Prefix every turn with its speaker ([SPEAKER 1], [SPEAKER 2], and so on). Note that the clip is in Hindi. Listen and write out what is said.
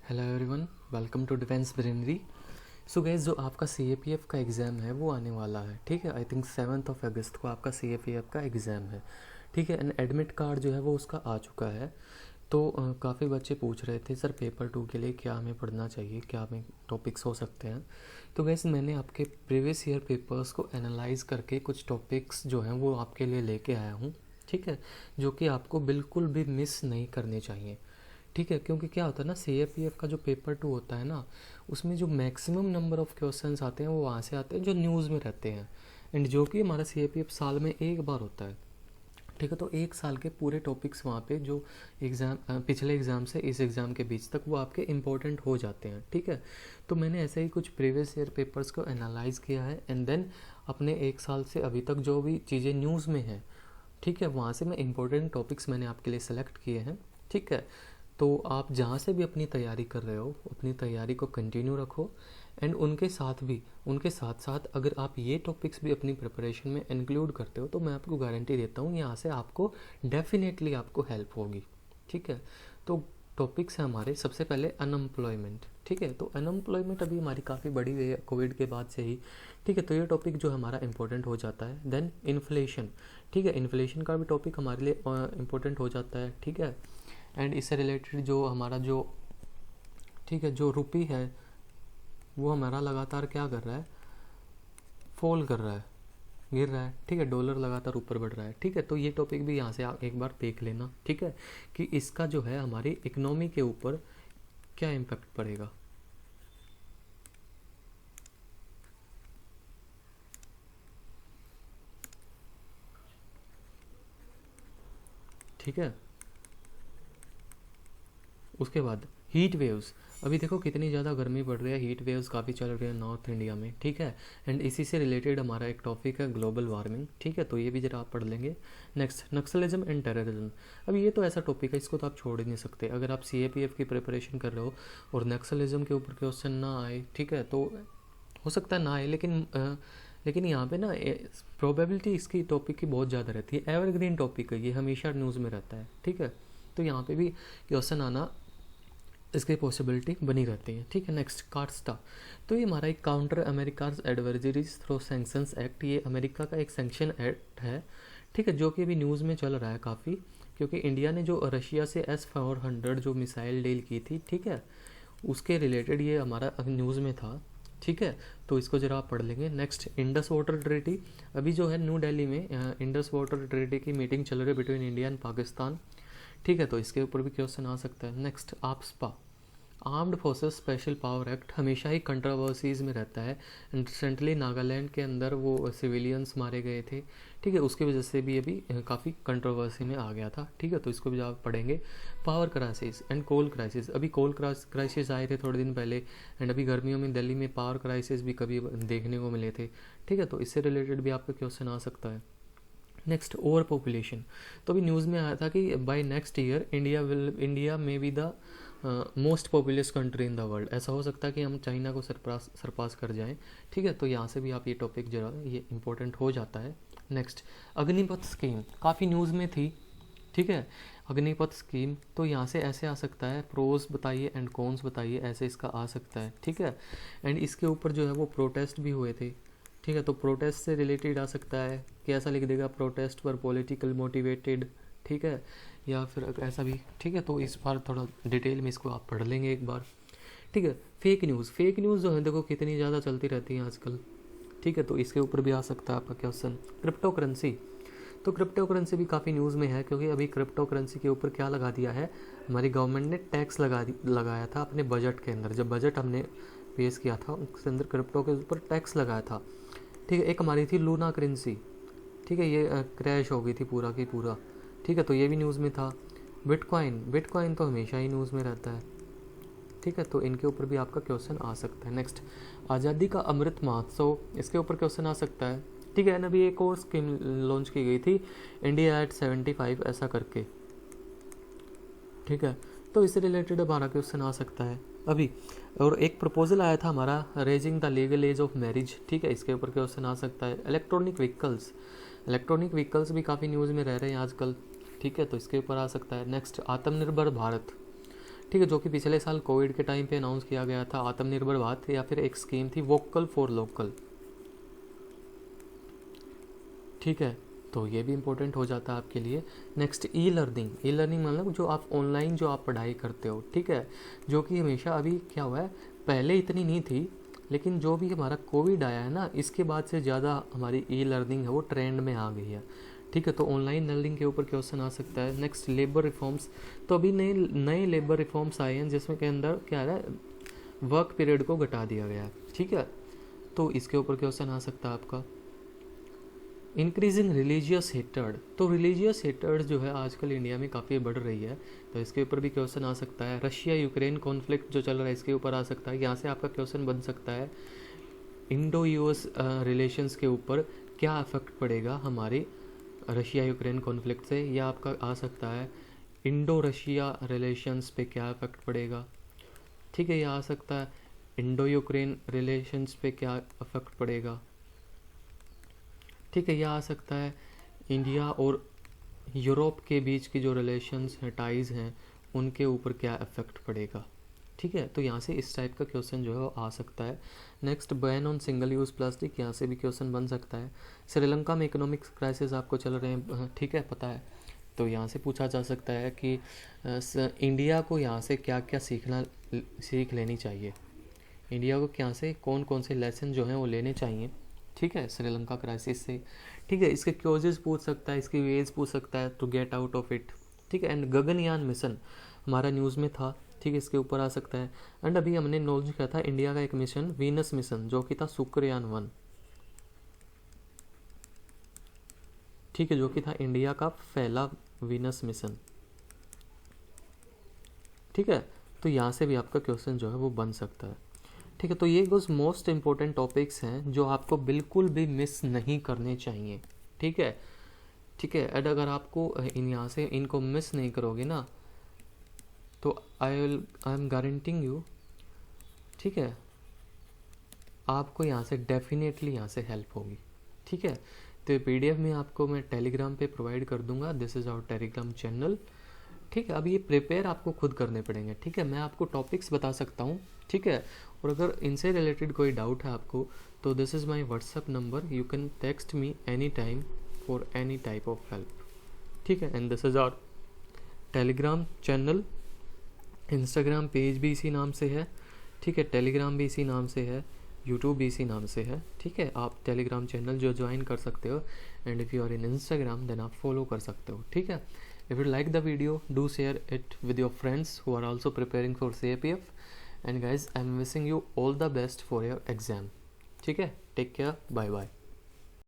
[SPEAKER 1] Hello everyone, welcome to defence Brainery. So guys, जो आपका CAPF का एग्ज़ाम है वो आने वाला है, ठीक है। आई थिंक 7 अगस्त को आपका CAPF का एग्ज़ाम है, ठीक है। एंड एडमिट कार्ड जो है वो उसका आ चुका है। तो काफ़ी बच्चे पूछ रहे थे सर पेपर 2 के लिए क्या हमें पढ़ना चाहिए, क्या हमें टॉपिक्स हो सकते हैं। तो गैस, मैंने आपके प्रीवियस ईयर पेपर्स को एनालाइज करके कुछ टॉपिक्स जो हैं वो आपके लिए लेके आया हूँ, ठीक है, जो कि आपको बिल्कुल भी मिस नहीं करने चाहिए, ठीक है। क्योंकि क्या होता है ना, CAPF का जो पेपर 2 होता है ना, उसमें जो मैक्सिमम नंबर ऑफ़ क्वेश्चंस आते हैं वो वहाँ से आते हैं जो न्यूज़ में रहते हैं। एंड जो कि हमारा CAPF साल में एक बार होता है, ठीक है। तो एक साल के पूरे टॉपिक्स वहाँ पे जो एग्ज़ाम पिछले एग्ज़ाम से इस एग्ज़ाम के बीच तक वो आपके इम्पोर्टेंट हो जाते हैं, ठीक है। तो मैंने ऐसे ही कुछ प्रीवियस ईयर पेपर्स को एनालाइज किया है एंड देन अपने एक साल से अभी तक जो भी चीज़ें न्यूज़ में हैं, ठीक है, वहाँ से मैं इम्पोर्टेंट टॉपिक्स मैंने आपके लिए सेलेक्ट किए हैं, ठीक है। तो आप जहाँ से भी अपनी तैयारी कर रहे हो अपनी तैयारी को कंटिन्यू रखो। एंड उनके साथ साथ अगर आप ये टॉपिक्स भी अपनी प्रिपरेशन में इंक्लूड करते हो तो मैं आपको गारंटी देता हूँ यहाँ से आपको डेफिनेटली आपको हेल्प होगी, ठीक है। तो टॉपिक्स हैं हमारे, सबसे पहले अनएम्प्लॉयमेंट, ठीक है। तो अनएम्प्लॉयमेंट अभी हमारी काफ़ी बढ़ी हुई है कोविड के बाद से ही, ठीक है। तो ये टॉपिक जो हमारा इंपॉर्टेंट हो जाता है। देन इन्फ्लेशन, ठीक है, इन्फ्लेशन का भी टॉपिक हमारे लिए इंपॉर्टेंट हो जाता है, ठीक है। एंड इससे रिलेटेड जो हमारा जो, ठीक है, जो रुपी है वो हमारा लगातार क्या कर रहा है, फॉल कर रहा है, गिर रहा है, ठीक है। डॉलर लगातार ऊपर बढ़ रहा है, ठीक है। तो ये टॉपिक भी यहाँ से आप एक बार देख लेना, ठीक है, कि इसका जो है हमारी इकोनॉमी के ऊपर क्या इम्पैक्ट पड़ेगा, ठीक है। उसके बाद हीट वेव्स, अभी देखो कितनी ज़्यादा गर्मी पड़ रही है, हीट वेव्स काफ़ी चल रही है नॉर्थ इंडिया में, ठीक है। एंड इसी से रिलेटेड हमारा एक टॉपिक है ग्लोबल वार्मिंग, ठीक है। तो ये भी जरा आप पढ़ लेंगे। Next, Naxalism and terrorism. अब ये तो ऐसा टॉपिक है, इसको तो आप छोड़ ही नहीं सकते। अगर आप CAPF की प्रिपरेशन कर रहे हो और नक्सलिज्म के ऊपर क्वेश्चन ना आए, ठीक है, तो हो सकता है ना आए, लेकिन यहाँ पे ना प्रोबेबिलिटी इसकी टॉपिक की बहुत ज़्यादा रहती है। एवरग्रीन टॉपिक है ये, हमेशा न्यूज़ में रहता है, ठीक है। तो यहाँ पे भी क्वेश्चन आना इसकी पॉसिबिलिटी बनी रहती है, ठीक है। नेक्स्ट, कार्स्टा। तो ये हमारा एक counter America's adversaries through sanctions act, ये अमेरिका का एक सैंक्शन एक्ट है, ठीक है, जो कि अभी न्यूज़ में चल रहा है काफ़ी, क्योंकि इंडिया ने जो रशिया से S-400 जो मिसाइल डील की थी, ठीक है, उसके रिलेटेड ये हमारा अभी न्यूज़ में था, ठीक है। तो इसको जरा आप पढ़ लेंगे। Next, Indus water treaty. अभी जो है न्यू दिल्ली में इंडस वाटर ट्रीटी की मीटिंग चल रही है बिटवीन इंडिया एंड पाकिस्तान, ठीक है। तो इसके ऊपर भी क्वेश्चन आ सकता है। Next, AFSPA, armed forces special power act, हमेशा ही कंट्रोवर्सीज में रहता है। रिसेंटली नागालैंड के अंदर वो सिविलियंस मारे गए थे, ठीक है, उसकी वजह से भी अभी काफ़ी कंट्रोवर्सी में आ गया था, ठीक है। तो इसको भी आप पढ़ेंगे। Power crisis and coal crisis, अभी कोल क्राइसिस आए थे थोड़े दिन पहले, एंड अभी गर्मियों में दिल्ली में पावर क्राइसिस भी कभी देखने को मिले थे, ठीक है। तो इससे रिलेटेड भी आपका क्वेश्चन आ सकता है। Next, over population. तो अभी न्यूज़ में आया था कि बाय नेक्स्ट ईयर इंडिया में be the most populous country in the world. ऐसा हो सकता है कि हम चाइना को सरपास कर जाएं, ठीक है। तो यहाँ से भी आप ये टॉपिक जरा ये इंपॉर्टेंट हो जाता है। नेक्स्ट, अग्निपथ स्कीम, काफ़ी न्यूज़ में थी, ठीक है। अग्निपथ स्कीम, तो यहाँ से ऐसे आ सकता है, प्रोज बताइए एंड कॉन्स बताइए, ऐसे इसका आ सकता है, ठीक है। एंड इसके ऊपर जो है वो प्रोटेस्ट भी हुए थे, ठीक है। तो प्रोटेस्ट से रिलेटेड आ सकता है कि ऐसा लिख देगा, प्रोटेस्ट पर पॉलिटिकल मोटिवेटेड, ठीक है, या फिर ऐसा भी, ठीक है। तो इस बार थोड़ा डिटेल में इसको आप पढ़ लेंगे एक बार, ठीक है। फेक न्यूज़ जो है देखो कितनी ज़्यादा चलती रहती है आजकल, ठीक है। तो इसके ऊपर भी आ सकता है आपका क्वेश्चन। क्रिप्टो करेंसी, तो क्रिप्टो करेंसी भी काफ़ी न्यूज़ में है, क्योंकि अभी क्रिप्टो करेंसी के ऊपर क्या लगा दिया है, हमारी गवर्नमेंट ने टैक्स लगाया था अपने बजट के अंदर। जब बजट हमने पेश किया था उसके अंदर क्रिप्टो के ऊपर टैक्स लगाया था, ठीक है। एक हमारी थी लूना करेंसी, ठीक है, ये क्रैश हो गई थी पूरा की पूरा, ठीक है। तो ये भी न्यूज़ में था। बिटकॉइन तो हमेशा ही न्यूज़ में रहता है, ठीक है। तो इनके ऊपर भी आपका क्वेश्चन आ सकता है। नेक्स्ट, आज़ादी का अमृत महोत्सव, इसके ऊपर क्वेश्चन आ सकता है, ठीक है। अभी एक और स्कीम लॉन्च की गई थी, इंडिया एट 75 ऐसा करके, ठीक है। तो इससे रिलेटेड हमारा क्वेश्चन आ सकता है अभी। और एक प्रपोजल आया था हमारा, raising the legal age of marriage, ठीक है, इसके ऊपर क्वेश्चन आ सकता है। इलेक्ट्रॉनिक व्हीकल्स भी काफ़ी न्यूज़ में रह रहे हैं आजकल, ठीक है। तो इसके ऊपर आ सकता है। नेक्स्ट, आत्मनिर्भर भारत, ठीक है, जो कि पिछले साल कोविड के टाइम पे अनाउंस किया गया था, आत्मनिर्भर भारत, या फिर एक स्कीम थी वोकल फॉर लोकल। ठीक है, तो ये भी इम्पोर्टेंट हो जाता है आपके लिए। Next e learning. E learning मतलब जो आप ऑनलाइन जो आप पढ़ाई करते हो, ठीक है, जो कि हमेशा अभी क्या हुआ है, पहले इतनी नहीं थी, लेकिन जो भी हमारा कोविड आया है ना, इसके बाद से ज़्यादा हमारी ई लर्निंग है वो ट्रेंड में आ गई है। ठीक है, तो ऑनलाइन लर्निंग के ऊपर क्वेश्चन आ सकता है। Next labour reforms. तो अभी नए नए लेबर रिफॉर्म्स आए हैं जिसमें के अंदर क्या है, वर्क पीरियड को घटा दिया गया है। ठीक है, तो इसके ऊपर क्वेश्चन आ सकता है आपका। Increasing religious hatred. तो रिलीजियस हेटर्ड जो है आजकल इंडिया में काफ़ी बढ़ रही है, तो इसके ऊपर भी क्वेश्चन आ सकता है। रशिया यूक्रेन कॉन्फ्लिक्ट जो चल रहा है इसके ऊपर आ सकता है, यहाँ से आपका क्वेश्चन बन सकता है। इंडो यूएस रिलेशंस के ऊपर क्या इफेक्ट पड़ेगा हमारे रशिया यूक्रेन कॉन्फ्लिक्ट से, यह आपका आ सकता है। इंडो रशिया रिलेशंस पे क्या इफेक्ट पड़ेगा। ठीक है, यह आ सकता है। इंडो यूक्रेन रिलेशंस पे क्या इफेक्ट पड़ेगा। ठीक है, यह आ सकता है। इंडिया और यूरोप के बीच की जो रिलेशंस हैं, टाइज़ हैं, उनके ऊपर क्या इफेक्ट पड़ेगा। ठीक है, तो यहाँ से इस टाइप का क्वेश्चन जो है वो आ सकता है। Next ban on single use plastic, यहाँ से भी क्वेश्चन बन सकता है। श्रीलंका में इकोनॉमिक क्राइसिस आपको चल रहे हैं, ठीक है, पता है, तो यहाँ से पूछा जा सकता है कि इंडिया को यहाँ से क्या क्या सीख लेनी चाहिए, इंडिया को यहाँ से कौन कौन से लेसन जो हैं वो लेने चाहिए। ठीक है, श्रीलंका क्राइसिस से। ठीक है, इसके क्योजेस पूछ सकता है, इसकी वेज पूछ सकता है to get out of it. ठीक है, एंड गगनयान मिशन हमारा न्यूज़ में था। ठीक है, इसके ऊपर आ सकता है। एंड अभी हमने नॉलेज किया था इंडिया का एक मिशन वीनस मिशन, जो कि था शुक्रयान-1। ठीक है, जो कि था इंडिया का पहला वीनस मिशन। ठीक है, तो यहाँ से भी आपका क्वेश्चन जो है वो बन सकता है। ठीक है, तो ये कुछ मोस्ट इम्पोर्टेंट टॉपिक्स हैं जो आपको बिल्कुल भी मिस नहीं करने चाहिए। ठीक है, ठीक है, एंड अगर आपको यहाँ से इनको मिस नहीं करोगे ना, तो आई एम गारंटिंग यू, ठीक है, आपको यहाँ से डेफिनेटली यहाँ से हेल्प होगी। ठीक है, तो ये PDF में आपको मैं टेलीग्राम पे प्रोवाइड कर दूंगा। This is our Telegram channel. ठीक है, अब ये प्रिपेयर आपको खुद करने पड़ेंगे। ठीक है, मैं आपको टॉपिक्स बता सकता हूँ। ठीक है, और अगर इनसे रिलेटेड कोई डाउट है आपको, तो this is my WhatsApp number, you can text me any time for any type of help. ठीक है, and this is our Telegram channel. Instagram page भी इसी नाम से है। ठीक है, टेलीग्राम भी इसी नाम से है, यूट्यूब भी इसी नाम से है। ठीक है, आप टेलीग्राम चैनल जो ज्वाइन कर सकते हो, and if you are in Instagram then आप फॉलो कर सकते हो। ठीक है, if you like the video, do share it with your friends who are also preparing for CAPF, and guys I'm wishing you all the best for your exam. ठीक है, take care, bye bye.